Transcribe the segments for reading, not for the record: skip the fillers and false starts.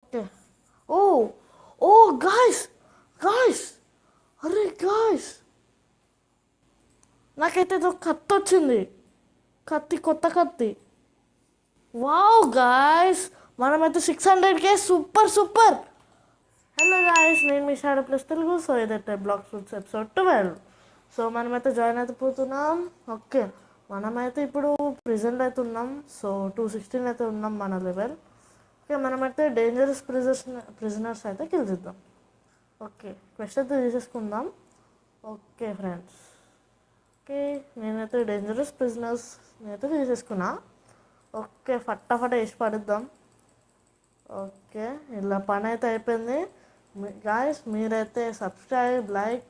Okay. ఓ ఓ guys guys అరే guys, నాకైతే ఏదో కత్తి వచ్చింది. కత్తి, కొత్త కత్తి. వావ్ గాయ్స్, మనమైతే 600K. Super super. Hello guys, నేను మీ షాడో ప్లస్ తెలుగు. సో ఇదైతే బ్లాక్ ఫ్రూట్స్ ఎపిసోడ్ 12. సో మనమైతే జాయిన్ అయితే పోతున్నాం. ఓకే, మనమైతే ఇప్పుడు ప్రిజెంట్ అయితే ఉన్నాం. సో 216 అయితే ఉన్నాం మన లెవెల్. ఓకే, మనమైతే డేంజరస్ ప్రిజనర్స్ అయితే కిల్ చేద్దాం. ఓకే, క్వెస్ట్ అయితే తీసేసుకుందాం. ఓకే ఫ్రెండ్స్, ఓకే నేనైతే డేంజరస్ ప్రిజనర్స్ నేనైతే తీసేసుకున్నా. ఓకే, ఫటాఫట వేసి పడుద్దాం. ఓకే, ఇలా పని అయితే అయిపోయింది. గాయస్, మీరైతే సబ్స్క్రైబ్, లైక్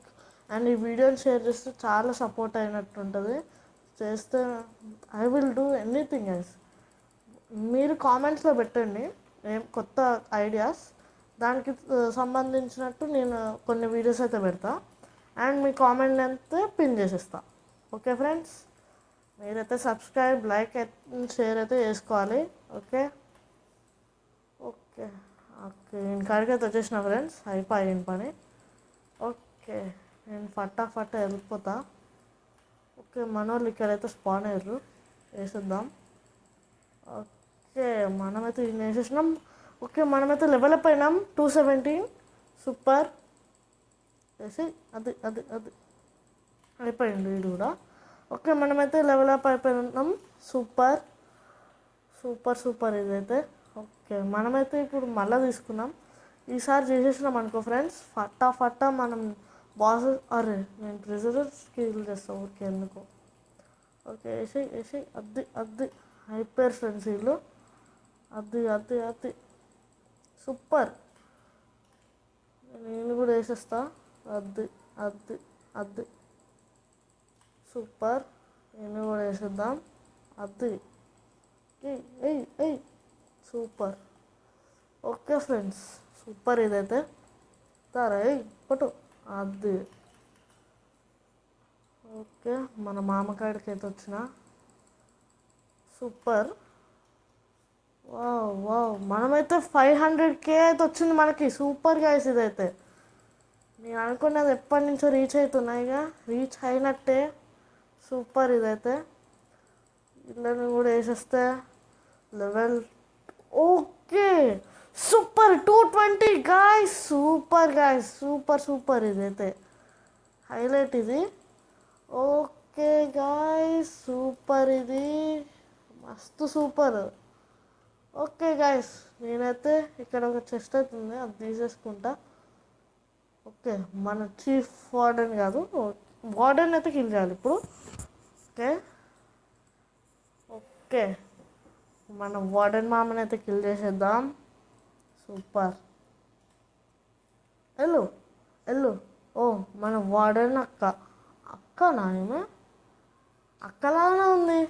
అండ్ ఈ వీడియోని షేర్ చేస్తే చాలా సపోర్ట్ అయినట్టు ఉంటుంది. చేస్తే I will do anything guys. మీరు కామెంట్స్లో పెట్టండి ఏం కొత్త ఐడియాస్, దానికి సంబంధించినట్టు నేను కొన్ని వీడియోస్ అయితే పెడతా. అండ్ మీ కామెంట్ అయితే పిన్ చేసేస్తా. ఓకే ఫ్రెండ్స్, మీరైతే సబ్స్క్రైబ్, లైక్ షేర్ అయితే చేసుకోవాలి. ఓకే ఓకే ఓకే నేను కాడికి అయితే వచ్చేసిన ఫ్రెండ్స్, అయిపోయింది పని. ఓకే, నేను ఫటాఫట వెళ్ళిపోతా. ఓకే, మన వాళ్ళు ఇక్కడైతే స్పాన్ అయ్యారు, వేసేద్దాం. ఓకే, మనమైతే ఇది వేసేసినాం. ఓకే, మనమైతే లెవెల్ అప్ అయినాం 217. సూపర్. వేసి అది అది అది అయిపోయింది వీడు కూడా. ఓకే, మనమైతే లెవెల్ అప్ అయిపోయినాం. సూపర్ సూపర్ సూపర్ ఇదైతే. ఓకే, మనమైతే ఇప్పుడు మళ్ళీ తీసుకున్నాం. ఈసారి చేసేసినాం అనుకో ఫ్రెండ్స్, ఫటాఫట మనం బాస్. అరే, నేను ప్రిజనర్ స్కిల్ చేస్తాను ఓకే ఎందుకు. ఓకే, వేసి వేసి అద్ది అద్ది అయిపోయారు ఫ్రెండ్స్ వీళ్ళు. అద్ది అద్ది అద్ది సూపర్. నేను కూడా వేసేస్తా. అద్ది అద్ది అద్ది సూపర్. నేను కూడా వేసేద్దాం. అద్ది ఎయ్ ఎయ్ ఎయ్ సూపర్. ఓకే ఫ్రెండ్స్, సూపర్ ఇదైతే. తారా ఎయ్ కొట్టు. అది ఓకే, మన మామకాడికి అయితే వచ్చిన. సూపర్. వావ్ వావ్, మనమైతే 500K అయితే వచ్చింది మనకి. సూపర్ గైస్ ఇదైతే. నేను అనుకున్నది ఎప్పటి నుంచో రీచ్ అవుతున్నాయిగా, రీచ్ అయినట్టే. సూపర్ ఇదైతే. ఇళ్ళని కూడా వేసేస్తే level. Okay, super 220 guys. Super guys, super super ఇదైతే. హైలైట్ ఇది. ఓకే గాయస్, సూపర్ ఇది, మస్తు సూపర్. ఓకే గాయస్, నేనైతే ఇక్కడ ఒక చెస్ట్ అవుతుంది, అది తీసేసుకుంటా. ఓకే, మన చీఫ్ వార్డెన్ కాదు, వార్డెన్ అయితే కిల్ చేయాలి ఇప్పుడు. ఓకే ఓకే, మన వార్డెన్ మామని అయితే కిల్ చేసేద్దాం. సూపర్. ఎల్లు ఎల్లు. ఓ, మన వార్డెన్ అక్క. అక్కనా ఏమే? అక్కలానే ఉంది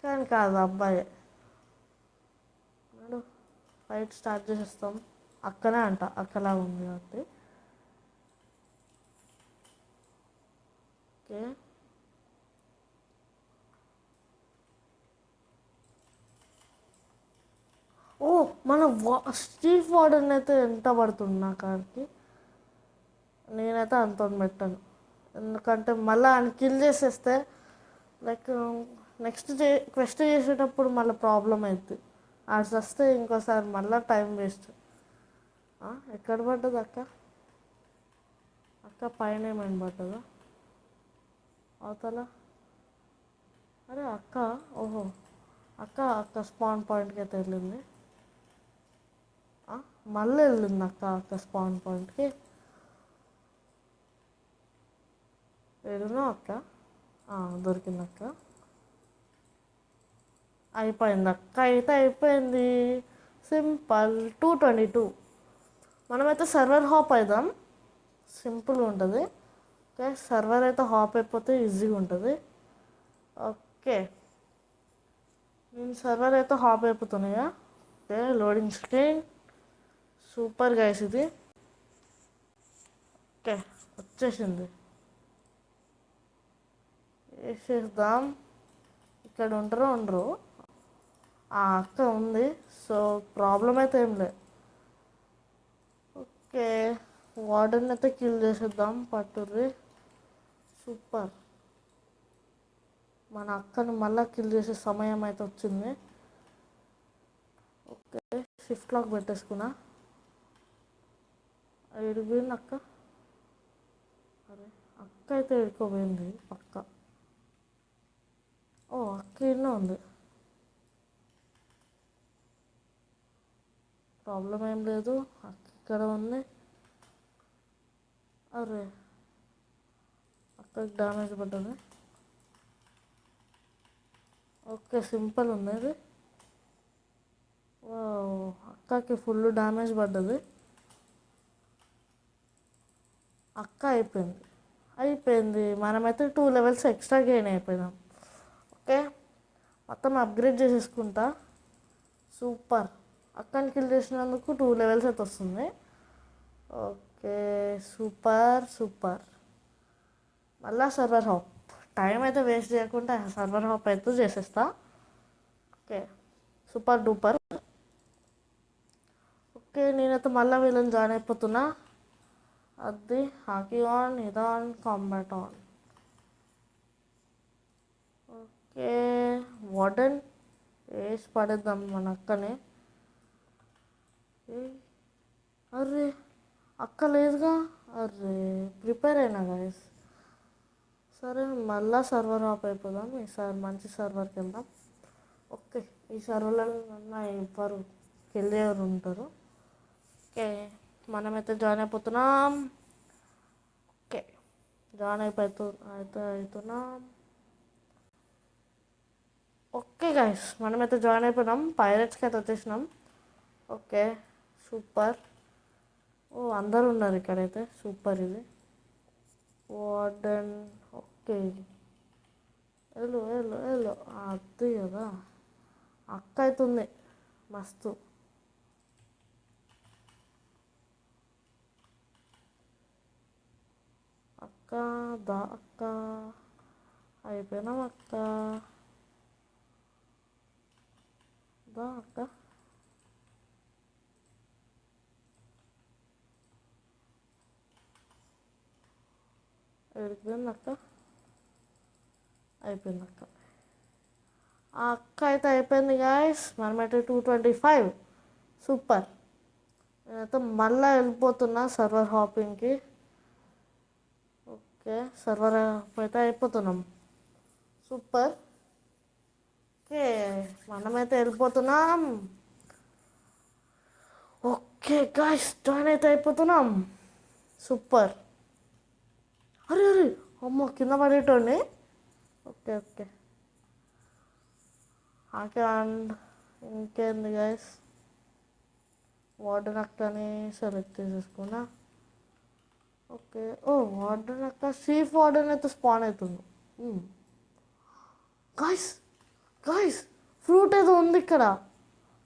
కానీ కాదు, అబ్బాయి. ఫైట్ స్టార్ట్ చేసేస్తాం. అక్కనే అంట, అక్కలా ఉంది కాబట్టి. ఓకే ఓ, మన స్టీఫ్ వార్డెన్ అయితే ఎంత పడుతుంది నా కాడికి. నేనైతే అంత పెట్టాను, ఎందుకంటే మళ్ళీ ఆయన కిల్ చేసేస్తే లైక్ నెక్స్ట్ క్వెస్ట్ చేసేటప్పుడు మళ్ళీ ప్రాబ్లం అవుతుంది. అది వస్తే ఇంకోసారి మళ్ళీ టైం వేస్ట్. ఎక్కడ పడ్డది అక్క? అక్క పైన ఏమైనా పడ్డదా అవతల? అరే అక్క, ఓహో అక్క, అక్క స్పాన్ పాయింట్కి అయితే వెళ్ళింది. మళ్ళీ వెళ్ళింది అక్క, అక్క స్పాన్ పాయింట్కి. ఏడునో అక్క. దొరికింది అక్క. అయిపోయింది అక్క, అయితే అయిపోయింది. సింపుల్ 222. మనమైతే సర్వర్ హాప్ అవుదాం, సింపుల్గా ఉంటుంది. ఓకే, సర్వర్ అయితే హాప్ అయిపోతే ఈజీగా ఉంటుంది. ఓకే, నేను సర్వర్ అయితే హాప్ అయిపోతున్నాయా. Okay, loading screen. Super guys ఇది. ఓకే, వచ్చేసింది. వేసేద్దాం. ఇక్కడ ఉండరు ఉండరు. ఆ అక్క ఉంది. సో ప్రాబ్లం అయితే ఏం లేదు. ఓకే, వార్డెన్ అయితే కిల్ చేసేద్దాం పట్టుర్రి. సూపర్. మన అక్కను మళ్ళీ కిల్ చేసే సమయం అయితే వచ్చింది. ఓకే, షిఫ్ట్ లాక్ పెట్టేసుకున్నా. ఎడిపోయింది అక్క? అరే, అక్క అయితే ఎడుకోపోయింది పక్క. ఓ, అక్క ఇన్నో ఉంది. ప్రాబ్లం ఏం లేదు, అక్క ఇక్కడ ఉంది. అరే, అక్కకి డ్యామేజ్ పడ్డది. ఓకే, సింపుల్ ఉంది ఇది. అక్కకి ఫుల్ డ్యామేజ్ పడ్డది. అక్క అయిపోయింది. మనమైతే 2 లెవెల్స్ ఎక్స్ట్రా గెయిన్ అయిపోయినాం. ఓకే, మొత్తం అప్గ్రేడ్ చేసేసుకుంటా. సూపర్. అక్కని కిల్ చేసినందుకు 2 లెవెల్స్ అయితే వస్తుంది. Okay, super. మళ్ళా సర్వర్ హాప్. టైం అయితే వేస్ట్ చేయకుండా సర్వర్ హాప్ అయితే చేసేస్తా. Okay, super duper. ఓకే, నేనైతే మళ్ళీ వీళ్ళని జాయిన్ అయిపోతున్నా. అది హాకీ ఆన్, ఇది on, combat on. Okay, warden వేసి పడేద్దాం మన అక్కని. అర్రే, అక్క లేదుగా. అర్రే, ప్రిపేర్ అయినా గాయస్. సరే, మళ్ళా సర్వర్ ఆఫ్ అయిపోదాం. ఈసారి మంచి సర్వర్కి వెళ్దాం. ఓకే, ఈ సర్వర్లో ఎవరు ఎవరు ఉంటారు. ఓకే, మనమైతే జాయిన్ అయిపోతున్నాం. ఓకే, జాయిన్ అవుతున్నాం. ఓకే గైస్, మనమైతే జాయిన్ అయిపోయినాం. పైరట్స్కి అయితే వచ్చేసినాం. Okay, super. ఓ, అందరు ఉన్నారు ఇక్కడైతే. సూపర్ ఇది. వార్డెన్. ఓకే, వెళ్ళు. అది కదా, అక్క అవుతుంది మస్తు. అక్క అక్క అయిపోయినాం. అక్క అక్క ఎడిపోయింది. అయిపోయింది అక్క. ఆ అక్క అయితే అయిపోయింది గాయస్. మనమైతే 225. సూపర్. నేనైతే మళ్ళీ వెళ్ళిపోతున్నా సర్వర్ హాపింగ్కి. ఓకే, సర్వర్ అయితే అయిపోతున్నాం. సూపర్. ఓకే, మనమైతే వెళ్ళిపోతున్నాం. ఓకే గాయస్, జాయిన్ అయితే అయిపోతున్నాం. సూపర్. అరే, అమ్మో, కింద పడేటోండి. ఓకే. అండ్ ఇంకేంది గైస్, వార్డెన్ అక్కని సెలెక్ట్ చేసేసుకున్నా. ఓకే, ఓ, వార్డెన్ అక్క సీఫ్ వార్డెన్ అయితే స్పాన్ అవుతుంది. గాయస్ ఫ్రూట్ ఏదో ఉంది ఇక్కడ.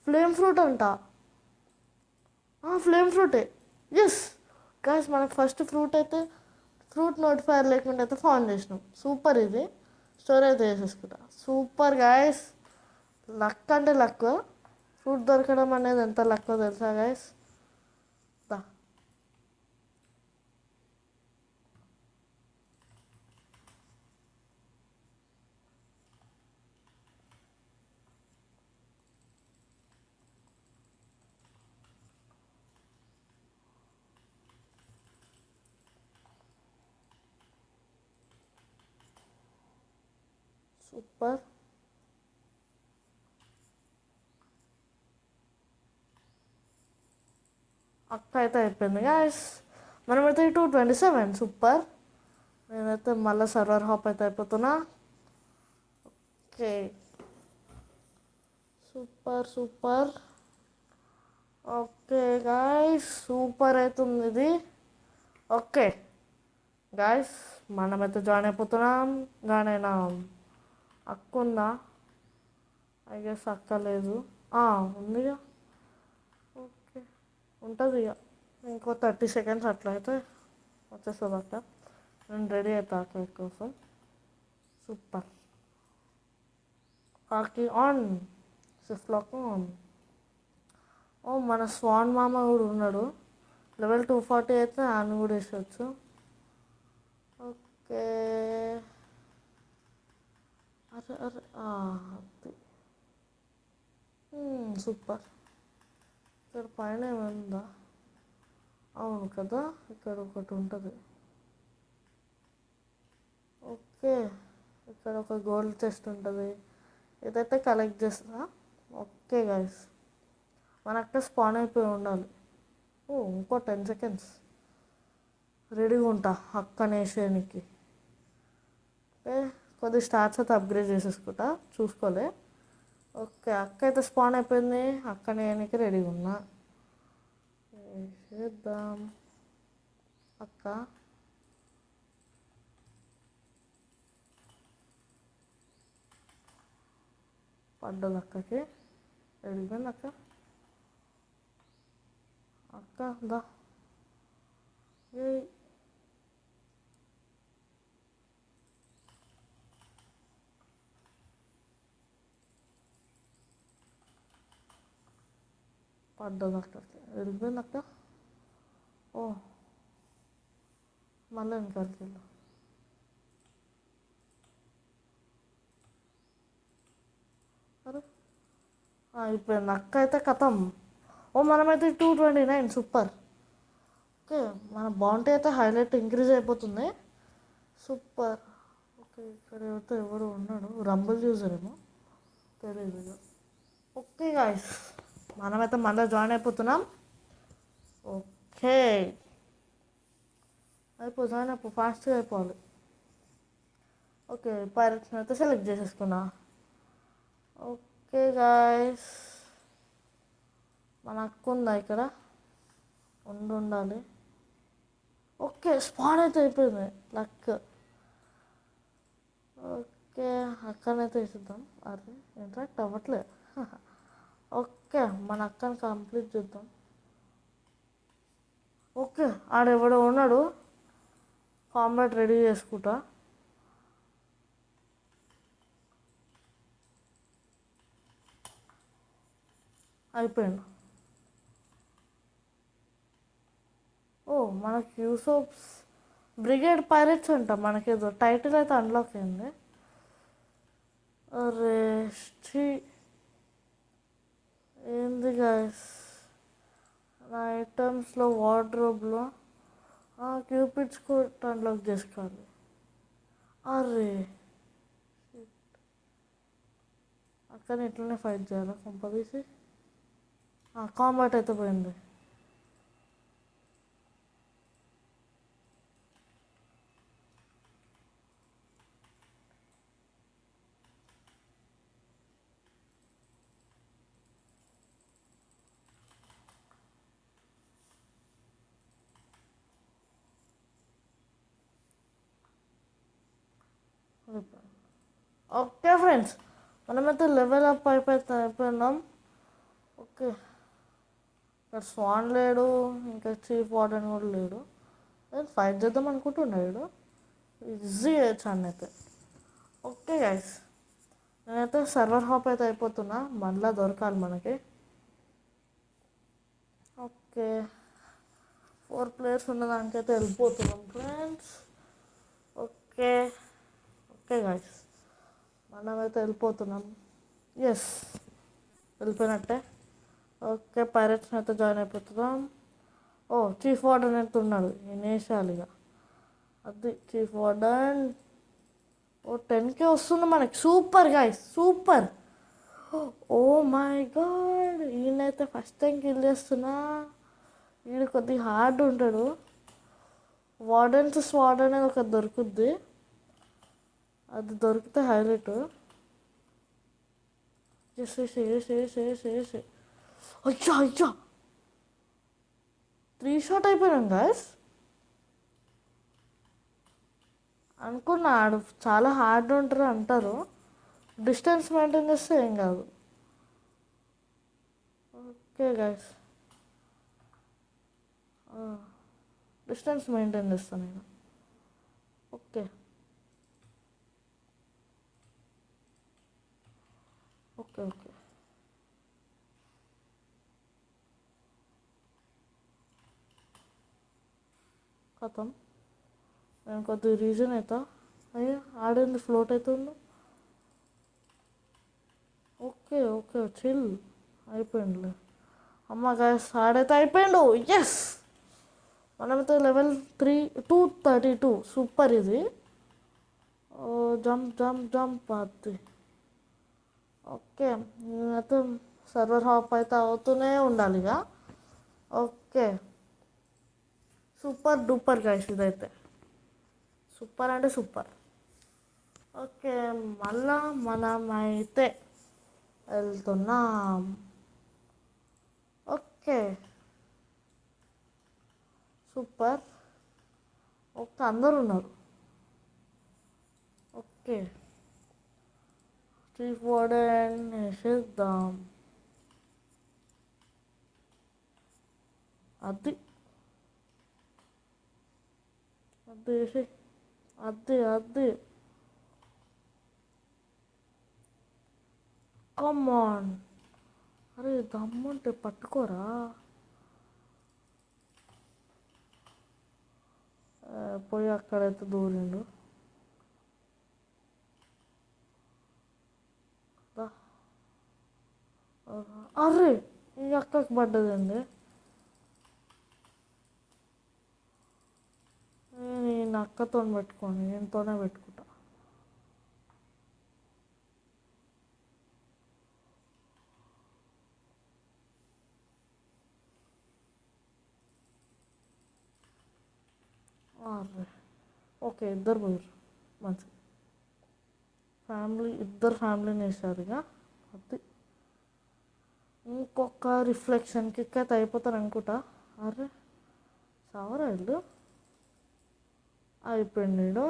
ఫ్లేమ్ ఫ్రూట్ అంట. ఫ్లేమ్ ఫ్రూటే. ఎస్ గాయస్, మనకు ఫస్ట్ ఫ్రూట్ నోటిఫైర్ లేకుండా అయితే ఫౌండ్ చేసినాం. సూపర్ ఇది. స్టోర్ అయితే వేసేసుకుంటా. Super guys. లక్ అంటే లక్. ఫ్రూట్ దొరకడం అనేది ఎంత లక్కో తెలుసా గాయస్. దా, సూపర్. అక్క అయితే అయిపోయింది గాయస్. మనమైతే 227. సూపర్. నేనైతే మళ్ళీ సర్వర్ హాప్ అయితే అయిపోతున్నా. Okay, super. Okay guys, super అవుతుంది ఇది. ఓకే గాయస్, మనమైతే జాయిన్ అయిపోతున్నాం. జాయిన్ అయినాం. అక్క ఉందా? ఐ గెస్ అక్క లేదు. ఉందిగా. ఓకే, ఉంటుంది ఇక. ఇంకో 30 సెకండ్స్ అట్లా అయితే వచ్చేస్తుంది అక్క. నేను రెడీ అవుతా అక్క కోసం. సూపర్. హాకీ ఆన్. సిఫ్లాకు. ఓ మన స్వాన్ మామ కూడా ఉన్నాడు. లెవెల్ 240 అయితే ఆయన కూడా వేసవచ్చు. ఓకే. అరే అరే అది సూపర్. ఇక్కడ పైన ఏమైందా? అవును కదా, ఇక్కడ ఒకటి ఉంటుంది. ఓకే, ఇక్కడ ఒక గోల్డ్ చెస్ట్ ఉంటుంది. ఇదైతే కలెక్ట్ చేస్తా. ఓకే గైస్, మన అక్కడ స్పాన్ అయిపోయి ఉండాలి. ఓ ఇంకో 10 సెకండ్స్ రెడీగా ఉంటా అక్కనేసేనికి. ఓకే, కొద్ది స్టార్ట్స్ అయితే అప్గ్రేడ్ చేసేసుకుంటా, చూసుకోలే. ఓకే, అక్క అయితే స్పాన్ అయిపోయింది. అక్కనేయడానికి రెడీగా ఉన్నా. చేద్దాం. అక్క పడ్డది. అక్కకి వెళ్ళిపోయింది. అక్క అక్క దా. ఏ పడ్డది. అక్కకి వెళ్ళిపోయింది. అక్క ఓ మళ్ళీ వెనకాలకి వెళ్ళు. అరే అయిపోయింది. అక్క అయితే కథం. ఓ మనమైతే 229 సూపర్. ఓకే, మన బాంటీ అయితే హైలైట్ ఇంక్రీజ్ అయిపోతుంది. సూపర్. ఓకే, ఇక్కడ ఎవరు ఉన్నాడు? రంబుల్ యూజర్ ఏమో తెలియదు ఇక. ఓకే గాయస్, మనమైతే మళ్ళీ జాయిన్ అయిపోతున్నాం. ఓకే, జాయిన్ అయిపో, ఫాస్ట్గా అయిపోవాలి. ఓకే, పైరట్స్ని అయితే సెలెక్ట్ చేసేసుకున్నా. ఓకే గాయస్, మన అక్క ఉందా ఇక్కడ? ఉండాలి. ఓకే, స్పాన్ అయితే అయిపోయింది. లక్. ఓకే, అక్కనైతే వేసిద్దాం. అరే ఇంట్రాక్ట్ అవ్వట్లే. ఓకే, మన అక్కని కంప్లీట్ చేద్దాం. ఓకే, ఆడెవడో ఉన్నాడు. కాంబాట్ రెడీ చేసుకుంటా. అయిపోయింది. ఓ మనకి యూసోప్స్ బ్రిగేడ్ పైరేట్స్ అంట. మనకేదో టైటిల్ అయితే అన్లాక్ అయింది. అరే ఏంది గాయస్, నా ఐటమ్స్లో వార్డ్రోబ్లో క్యూపిడ్స్ కూడా అన్లాక్ చేసుకోవాలి. అరే అక్కడ ఇట్లనే ఫైట్ చేయాలి కొంపదీసి. కాంబాట్ అయితే పోయింది. ఓకే ఫ్రెండ్స్, మనమైతే లెవెల్ అప్ అయిపోయినాం. ఓకే, ఇక్కడ స్వాన్ లేడు, ఇంకా చీఫ్ వార్డెన్ కూడా లేడు. నేను ఫైట్ చేద్దాం అనుకుంటున్నాడు. ఈజీ చేయొచ్చు అన్నైతే. ఓకే గైస్, నేనైతే సర్వర్ హాప్ అయితే అయిపోతున్నా. మళ్ళీ దొరకాలి మనకి. ఓకే, 4 ప్లేయర్స్ ఉన్నదానికైతే వెళ్ళిపోతున్నాం ఫ్రెండ్స్. ఓకే ఓకే గైస్, మనమైతే వెళ్ళిపోతున్నాం. ఎస్, వెళ్ళిపోయినట్టే. ఓకే, పైరట్స్ని అయితే జాయిన్ అయిపోతున్నాం. ఓ చీఫ్ వార్డెన్ అయితే ఉన్నాడు. నేనేసాలి ఇక. అది చీఫ్ వార్డెన్. ఓ 10K వస్తుంది మనకి. Super guys, super. Oh my god, ఈయనైతే ఫస్ట్ టైం కిల్ చేస్తున్నా. ఈయన కొద్దిగా హార్డ్ ఉంటాడు. వార్డెన్స్ స్వాడ్ అనేది ఒక దొరుకుద్ది, అది దొరికితే హైలైట్. అయ్యా అయ్యా, 3 షాట్ అయిపోయినాం గాయస్. అనుకున్నా ఆడు చాలా హార్డ్ ఉంటారు అంటారు. డిస్టెన్స్ మెయింటైన్ చేస్తే ఏం కాదు. ఓకే గైస్, డిస్టెన్స్ మెయింటైన్ చేస్తాను నేను. ఓకే ఓకే ఓకే కథం. నేను కొద్దిగా రీజన్ అవుతా. అయ్యా ఆడింది ఫ్లోట్ అవుతుంది. Okay okay chill. అయిపోయిందిలే. అమ్మ గాయస్ ఆడైతే అయిపోయిండు. ఎస్ మనమైతే లెవెల్ 232. సూపర్ ఇది. జంప్ జంప్ జంప్ అది. ఓకే నేనైతే సర్వర్ హాప్ అయితే అవుతూనే ఉండాలి ఇక. ఓకే సూపర్ డూపర్ గైస్ ఇదైతే. సూపర్ అంటే సూపర్. ఓకే మళ్ళా మనమైతే వెళ్తున్నాం. Okay super. ఓకే అందరు ఉన్నారు. ఓకే చీఫ్ వార్డెన్ వేసేద్దాం. అది అది వేసి అది కమాన్. అరే దమ్ముంటే పట్టుకోరా. పోయి అక్కడైతే దూరిండు. అరే ఈ అక్కకి పడ్డదండి. నేను అక్కతో పెట్టుకోండి, నేనుతోనే పెట్టుకుంటా. అరే ఓకే ఇద్దరు పోయారు. మంచిది. ఇద్దరు ఫ్యామిలీని వేసారు ఇక. అది ఇంకొక రిఫ్లెక్షన్ కిక్ అయితే అయిపోతారు అనుకుంటా. అరే సవరా ఇల్లు అయిపోయిండు.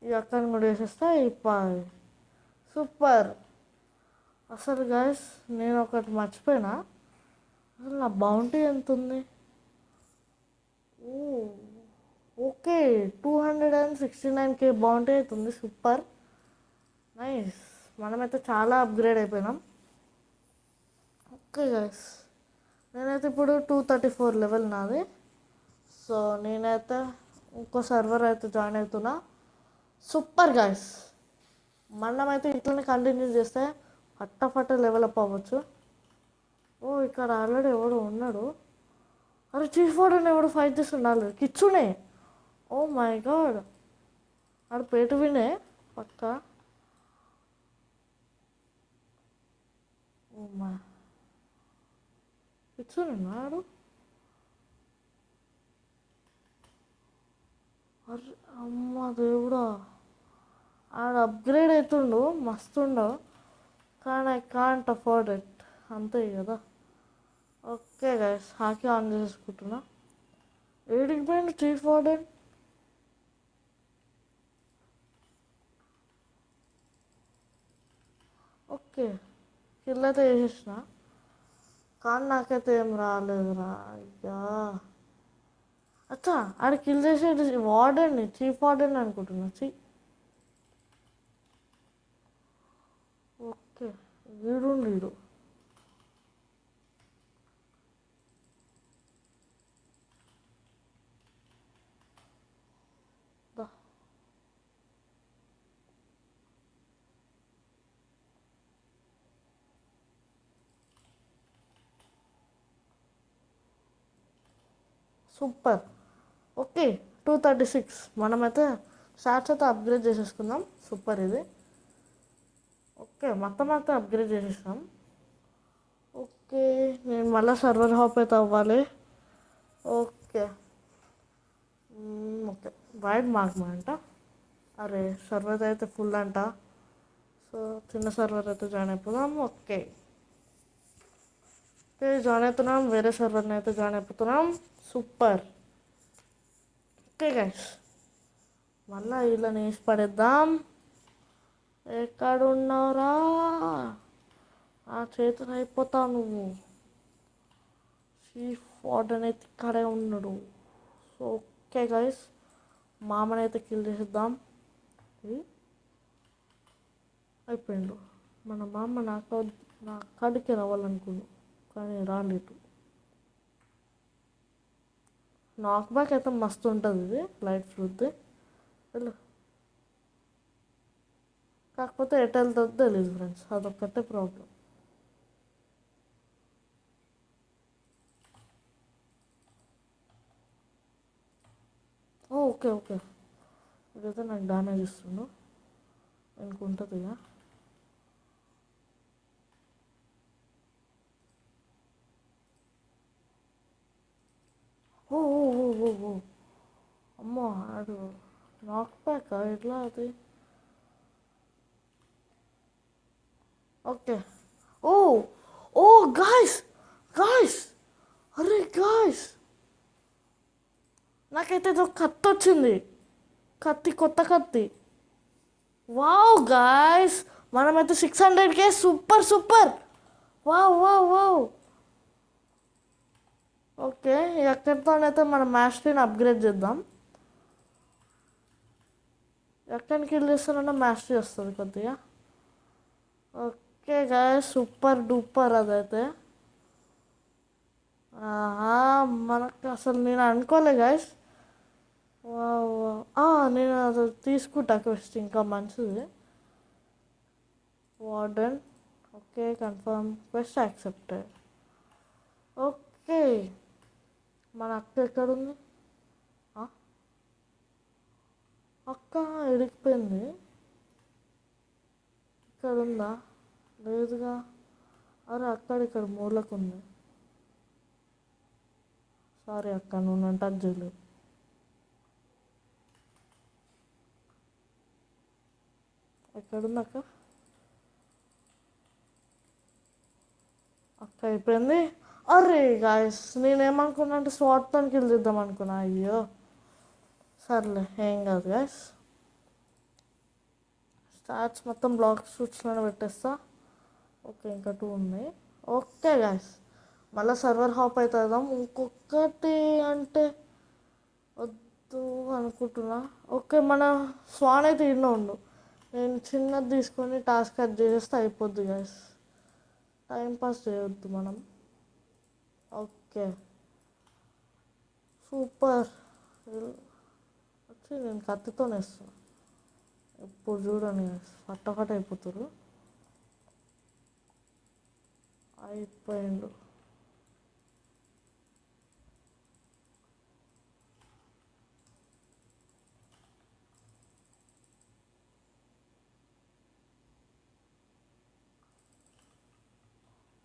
ఈ అక్కని కూడా వేసేస్తే అయిపోయి. సూపర్. అసలు గైస్ నేను ఒకటి మర్చిపోయినా. అసలు నా బౌంటీ ఎంత ఉంది? ఓకే 269K బౌంటీ అవుతుంది. Super nice. మనమైతే చాలా అప్గ్రేడ్ అయిపోయినాం. ఓకే గైస్ నేనైతే ఇప్పుడు 234 లెవెల్ నాది. సో నేనైతే ఇంకో సర్వర్ అయితే జాయిన్ అవుతున్నా. సూపర్ గైస్ మనమైతే ఇట్లనే కంటిన్యూ చేస్తే ఫట్ట లెవెల్ అప్ అవ్వచ్చు. ఇక్కడ ఆల్రెడీ ఎవడు ఉన్నాడు. అరే చీఫ్ వార్డెన్ ఎవడు ఫైట్ చేస్తుండాలి కిచ్చునే. ఓ మై గాడ్ ఆడు పేటు వినే పక్క. ఓ మై కిచ్చునేనా ఆడు. అరే అమ్మ దేవుడా ఆడు అప్గ్రేడ్ అవుతుండు మస్తుండవు. కానీ ఐ కాంట్ అఫోర్డ్ ఇట్. అంతే కదా. ఓకే గైస్ హాకీ ఆన్ చేసుకుంటున్నా. ఏడికి పోయింది చీఫ్ వార్డెన్. ఓకే కిల్ అయితే వేసేసిన కానీ నాకైతే ఏం రాలేదురా. అయ్యా అచ్చా ఆడ కిల్ చేసేది వార్డెన్, చీఫ్ వార్డెన్ అనుకుంటున్నా. ఓకే వీడు సూపర్. ఓకే 236 మనమైతే షార్ట్స్ అయితే అప్గ్రేడ్ చేసేసుకుందాం. సూపర్ ఇది. ఓకే మొత్తం అయితే అప్గ్రేడ్ చేసేసాం. ఓకే నేను మళ్ళీ సర్వర్ హాప్ అయితే అవ్వాలి. ఓకే ఓకే వైడ్ మార్క్ అంట. అరే సర్వర్ అయితే ఫుల్ అంట. సో చిన్న సర్వర్ అయితే జాయిన్ అయిపోదాం. ఓకే ఓకే జాయిన్ అవుతున్నాం. వేరే సర్వర్ని అయితే జాయిన్ అయిపోతున్నాం. సూపర్. ఓకే గైస్ మళ్ళీ వీళ్ళని వేసి పడేద్దాం. ఎక్కడున్నారా ఆ చేతులు అయిపోతావు నువ్వు. చీఫ్ వార్డెన్ అయితే ఇక్కడే ఉన్నాడు. సో ఓకే గైస్ మామని అయితే కిల్ చేసేద్దాం. అయిపోయిండు. మన మామ నా కాడికి రావాలనుకున్నాను కానీ రాలేదు. నాక్ బ్యాక్ అయితే మస్తు ఉంటుంది ఇది లైట్ ఫ్రూట్ది. వెళ్ళు. కాకపోతే ఎటు వెళ్తుందో తెలియదు ఫ్రెండ్స్, అదొక్కటే ప్రాబ్లం. ఓకే ఓకే, ఇదైతే నాకు డ్యామేజ్ ఇస్తుండు అనుకుంటుంది ఇక. ఓ ఓ ఓ ఓ ఓ అమ్మో, ఆడు నాక్ బ్యాక్ ఎట్లా అది? ఓకే. ఓ ఓ గాయ్స్, గాయ్స్, అరే గాయ్స్, నాకైతే ఏదో కత్తి వచ్చింది. కత్తి, కొత్త కత్తి. వావ్ గాయ్స్, మనమైతే 600K, super super. Wow wow wow. Okay, ఎక్కడితోనైతే మనం మ్యాస్టరీని అప్గ్రేడ్ చేద్దాం. ఎక్కడికి కిల్ చేస్తానన్నా మ్యాస్టరీ వస్తుంది కొద్దిగా. ఓకే గాయ్స్, సూపర్ డూపర్ అదైతే. ఆహా, మనకు అసలు నేను అనుకోలే గాయస్. నేను అది తీసుకుంటా క్వెస్ట్, ఇంకా మంచిది. Warden. Okay, confirm quest accepted. Okay, మన అక్క ఎక్కడుంది? ఆ, అక్క ఎడిగిపోయింది. ఇక్కడ ఉందా? లేదుగా. అరే అక్కడ ఇక్కడ మూలకు ఉంది. సారీ అక్క, నువ్వు నన్ను టచ్ చేయలేదు. ఎక్కడుంది అక్క? అక్క అయిపోయింది. అరే గాయస్, నేనేమనుకున్నా అంటే స్వాట్తో కిల్ చేద్దాం అనుకున్నా. అయ్యో, సర్లే ఏం కాదు గాయస్. స్టార్ట్స్ మొత్తం బ్లాక్ షూట్స్లోనే పెట్టేస్తా. ఓకే, ఇంకా 2 ఉన్నాయి. ఓకే గాయస్, మళ్ళీ సర్వర్ హాప్ అవుతుందాం. ఇంకొకటి అంటే వద్దు అనుకుంటున్నా. ఓకే, మన స్వాన్ అయితే ఇన్నో ఉండు. నేను చిన్నది తీసుకొని టాస్క్ అది చేసేస్తే అయిపోద్ది గాయస్. టైంపాస్ చేయొద్దు మనం. Okay, super. వచ్చి నేను కత్తితోనే వేస్తాను. ఇప్పుడు చూడండి గాయస్, ఫటాఫట్ అయిపోతారు. అయిపోయిండు.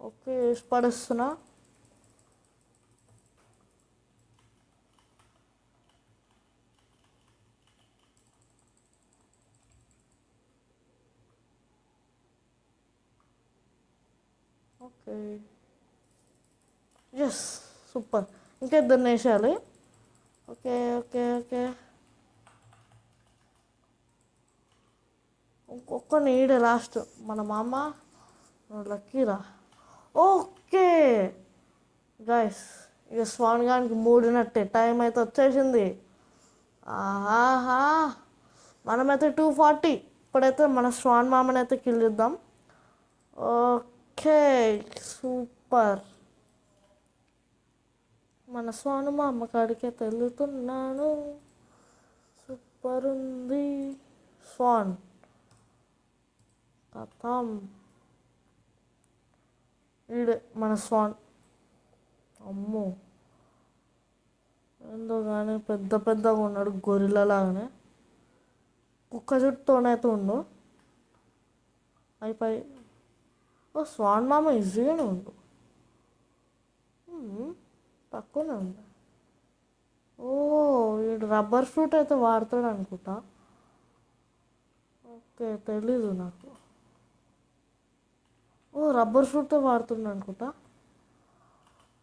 ఓకే, వేసి పడేస్తున్నా. Okay, yes, super. ఇంకా ఇద్దరిని వేసేయాలి. ఓకే ఓకే ఓకే, ఇంకొక నీడే లాస్ట్. మన మామ లక్కీరా. ఓకే గాయస్, ఇక స్వాన్ గానికి మూడినట్టే. టైం అయితే వచ్చేసింది. ఆహా, మనమైతే 240. ఇప్పుడైతే మన స్వాన్ మామని అయితే కిల్ చేద్దాం. Okay, super. మన స్వాను మామ కాడికే వెళ్తున్నాను. సూపర్ ఉంది స్వాన్. కథం. ఈడే మన స్వాన్. అమ్మో, ఏందో కానీ పెద్ద పెద్దగా ఉన్నాడు, గొరిల్లా లాగానే. కుక్క జుట్టుతోనైతే ఉండు. అయిపోయి. ఓ, స్వాన్ మామ ఈజీగానే ఉండు. తక్కువనే ఉంది. ఓ, వీడు రబ్బర్ ఫ్రూట్ అయితే వాడతాడు అనుకుంటా. ఓకే, తెలీదు నాకు. ఓ, రబ్బర్ ఫ్రూట్ వాడుతుండ అనుకుంటా.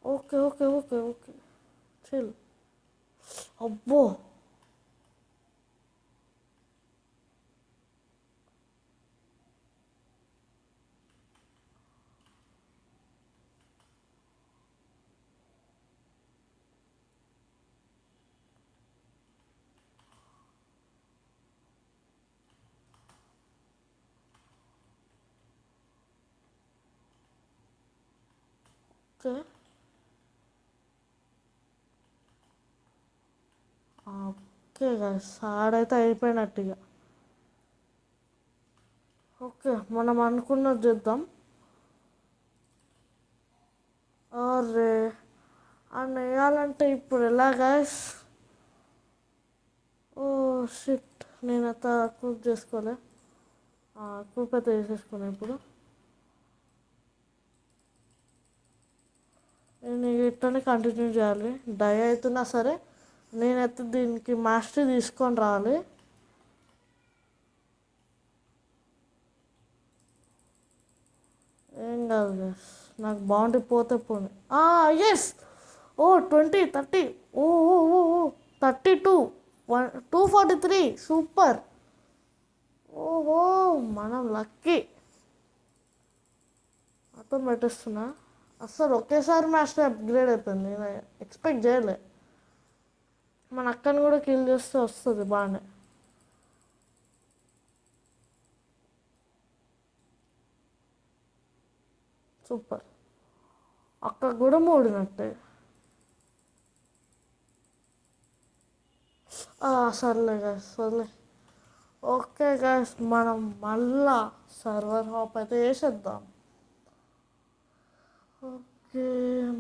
Okay okay okay okay, chill. అబ్బో, ఓకే. ఓకే గైస్ ఆడైతే అయిపోయినట్టు ఇక. ఓకే మనం అనుకున్నది చేద్దాం. అరే అని వేయాలంటే ఇప్పుడు ఎలా గైస్? ఓ షిట్, నేను అంత కుక్ చేసుకోలే. కుక్ అయితే వేసేసుకున్నా. ఇప్పుడు నేను ఇట్లనే కంటిన్యూ చేయాలి. డై అవుతున్నా సరే నేనైతే దీనికి మాస్టర్ తీసుకొని రావాలి. ఏం కాదు గైస్, నాకు బాగుండి పోతే పోనీ. ఎస్. ఓ 20 30. ఓ ఓ ఓ ఓ 32 243. సూపర్. ఓహో మనం లక్కీ. మొత్తం పెట్టేస్తున్నా. అస్సలు ఒకేసారి మాస్టర్ అప్గ్రేడ్ అయిపోయింది. నేను ఎక్స్పెక్ట్ చేయలే. మన అక్కని కూడా కిల్ చేస్తే వస్తుంది బాగానే. సూపర్. అక్క కూడా మూడినట్టే. సర్లే గాయస్ సర్లే. ఓకే గాయస్ మనం మళ్ళా సర్వర్ హాప్ అయితే వేసేద్దాం. ఓకే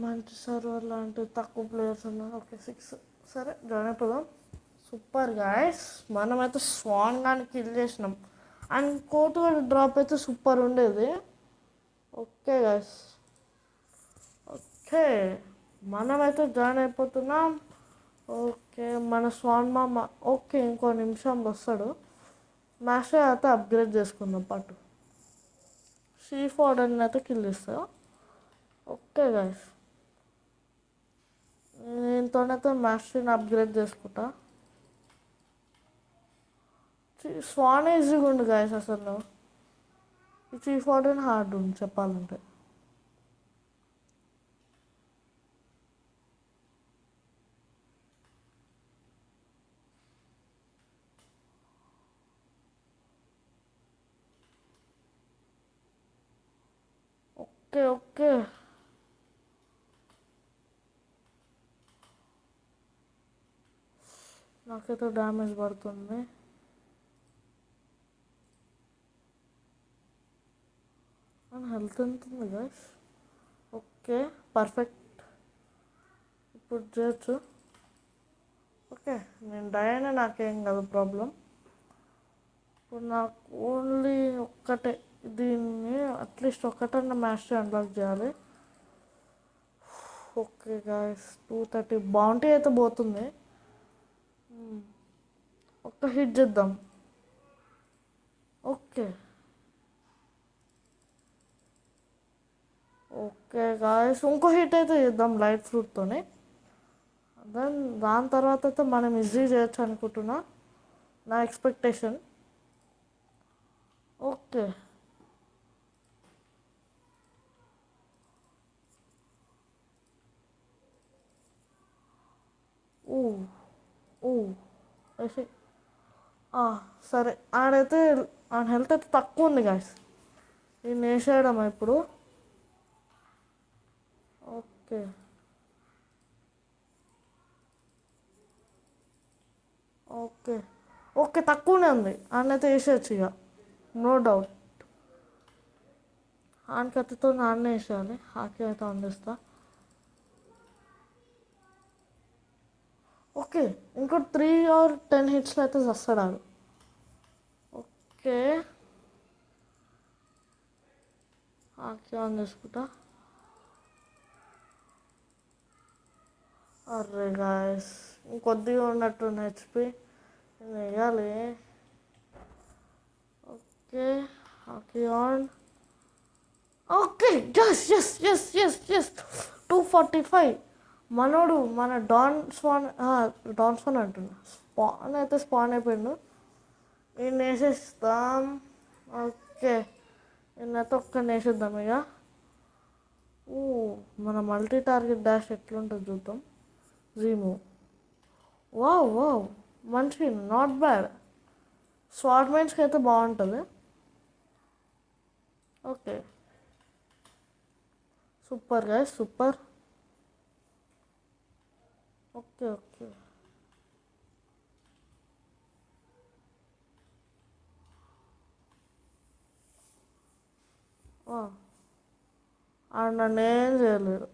మంచి సర్వర్ లాంటి తక్కువ ప్లేయర్స్ ఉన్నారు. ఓకే 6. సరే జాయిన్ అయిపోదాం. సూపర్ గాయస్ మనమైతే స్వాన్ గాని కిల్ చేసినాం. అండ్ కోర్టు డ్రాప్ అయితే సూపర్ ఉండేది. Okay guys. ఓకే మనమైతే జాయిన్ అయిపోతున్నాం. ఓకే మన స్వాన్ మామ ఓకే ఇంకో నిమిషంలో వస్తాడు. మాస్టర్ అయితే అప్గ్రేడ్ చేసుకుందాం పాటు. C4 అయితే కిల్ చేస్తా. ఓకే గాయస్ నేనతోనైతే మాస్టర్ని అప్గ్రేడ్ చేసుకుంటా. స్వాన్ ఈజీగా ఉంది గాయస్ అసలు. ఈ C4 హార్డ్ ఉంది చెప్పాలంటే. ఓకే ఓకే నాకైతే డ్యామేజ్ పడుతుంది. అండ్ హెల్త్ ఎంత ఉంది గాయస్? Okay perfect. ఇప్పుడు చేయొచ్చు. ఓకే నేను డయానా నాకేం కాదు ప్రాబ్లం. ఇప్పుడు నాకు ఓన్లీ ఒక్కటే దీన్ని అట్లీస్ట్ ఒక్కటన్నా మాస్టర్ అన్లాక్ చేయాలి. ఓకే గాయస్ 230 బౌంటీ అయితే పోతుంది. ఒక్క హిట్ చేద్దాం. ఓకే ఓకే గాయస్ ఇంకో హిట్ అయితే చేద్దాం లైట్ ఫ్రూట్తోనే. దాని తర్వాత అయితే మనం ఈజీ చేయొచ్చు అనుకుంటున్నా. నా ఎక్స్పెక్టేషన్. ఓకే ఊ ఊ వేసి సరే ఆడైతే ఆ హెల్త్ అయితే తక్కువ ఉంది గాయస్. నేను వేసేయడం ఇప్పుడు. ఓకే ఓకే ఓకే తక్కువనే ఉంది. ఆడనైతే వేసేయచ్చు ఇక నో డౌట్. ఆనకత్తితో నాన్నే వేసేయాలి. హాకీ అయితే అందిస్తా. ఓకే ఇంకో 3 or 10 హిట్స్లో అయితే వస్తాడు. ఓకే హాకీ ఆన్ చేసుకుంటా. అర్రే గాయస్ ఇంకొద్దిగా ఉన్నట్టుంది హెచ్పి. నేను వేయాలి. Okay hockey on. Okay S S S S S 245. మనోడు మన డాన్ స్వాన్ అంటున్నా. స్పాన్ అయితే స్పాన్ అయిపోయిండు. నేను వేసేస్తాం. ఓకే నేనైతే ఒక్కడిని వేసేద్దాం ఇక. ఓ మన మల్టీ టార్గెట్ డాష్ ఎట్లుంటుంది చూద్దాం. జీమో వావ్ వావ్ మంచి నాట్ బ్యాడ్. స్వాట్ మైన్స్కి అయితే బాగుంటుంది. Okay super guys super. Okay okay ఆడు నన్ను ఏం చేయలేడు.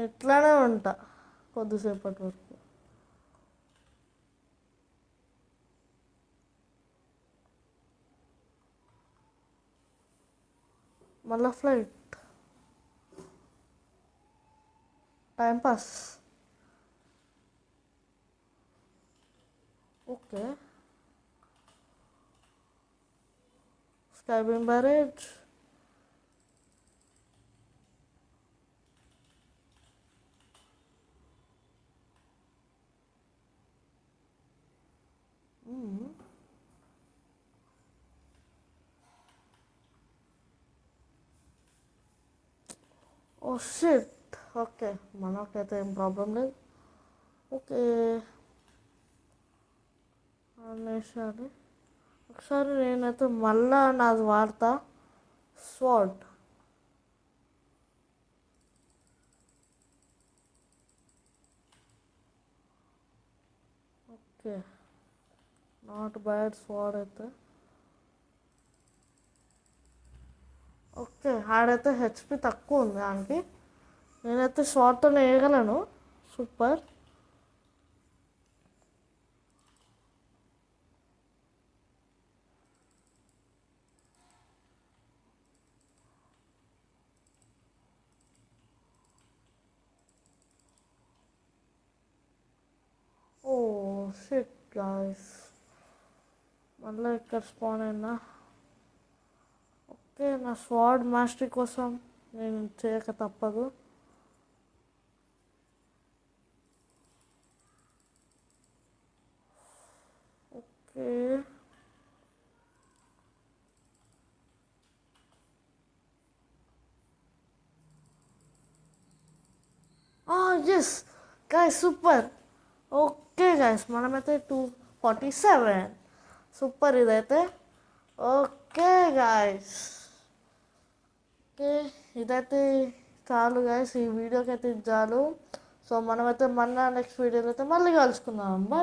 ఇట్లానే ఉంటా కొద్దిసేపటి వరకు. మళ్ళా flight timepass. Okay, sky beam barrage. Oh shit. Okay, మనకైతే ఏం ప్రాబ్లం లేదు. ఓకే అనేసారి ఒకసారి నేనైతే మళ్ళా నాది వాడతా, స్వాట్. ఓకే, నాట్ బ్యాడ్ స్వాడ్ అయితే. ఓకే, ఆడైతే హెచ్పి తక్కువ ఉంది దానికి. నేనైతే షార్ట్తో వేయగలను. సూపర్. ఓ షిట్ గాయ్స్, మళ్ళీ ఇక్కడ స్పాన్ అయినా. ఓకే, నా స్వాడ్ మాస్టరీ కోసం నేను చేయక తప్పదు. Okay, yes guys, super. Okay guys, మనమైతే 247. సూపర్ ఇదైతే. ఓకే గాయస్, ఓకే ఇదైతే చాలు గాయస్, ఈ వీడియోకి అయితే ఇది చాలు. సో మనమైతే మళ్ళీ నెక్స్ట్ వీడియోలో అయితే మళ్ళీ కలుసుకుందాం. బాయ్.